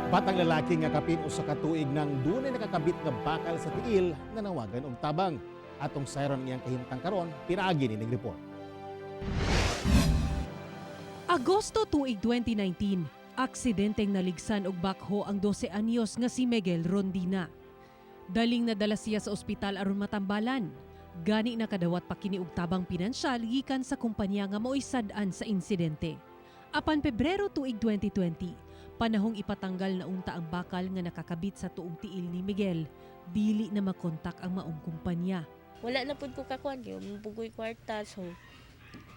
Batang lalaki nga kapin usa ka tuig nang dunay nakakabit nga bakal sa tiil nga nawagan og tabang. Atong siren niyang kahimtang karon, pinaagi ni report. Agosto tuig 2019, aksidenteng naligsan og bakho ang 12 anyos nga si Miguel Rondina. Daling nadala siya sa ospital aron matambalan. Gani nakadawat pa kini og tabang pinansyal gikan sa kumpanya nga mo'y sad-an sa insidente. Apan Pebrero tuig 2020, panahong ipatanggal na unta ang bakal nga nakakabit sa tuong tiil ni Miguel, dili na makontak ang maong kumpanya. Wala na pud ko kakuan kay pugoy kwarta, so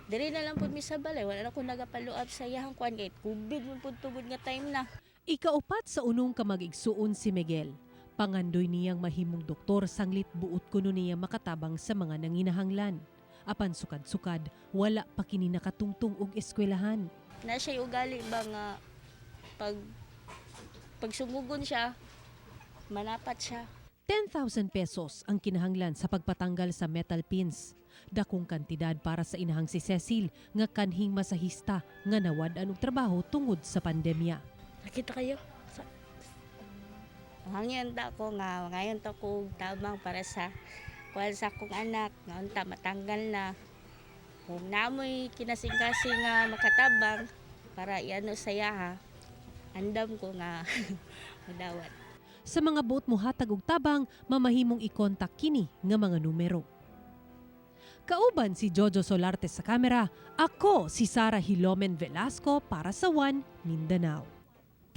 diri na lang pud mi sa balay, wala na ko nagapalo-up sa iyang kuan kay COVID mo pud tugod nga time na. Ikaupat sa unong kamag-igsuon si Miguel. Pangandoy niyang mahimong doktor sanglit buot kuno niya makatabang sa mga nanginahanglan. Apan sukad-sukad, wala pa kini nakatungtong og eskwelahan. Na siya ugali ba nga pag sumugon siya, manapat siya. 10,000 pesos ang kinahanglan sa pagpatanggal sa metal pins. Dakong kantidad para sa inahang si Cecil nga kanhing masahista nga nawad-an og trabaho tungod sa pandemya. Nakita kayo? Hangyan ta ko nga, ngayon ta ko tabang para sa kuan sa akong anak, nga unta matanggal na. Kung namoy kinasing-kasing nga makatabang para iano saya ha, andam ko nga madawat. Sa mga boat mohatag og tabang, mamahimong i-contact kini nga mga numero. Kauban si Jojo Solarte sa kamera, ako si Sara Hilomen Velasco para sa One Mindanao.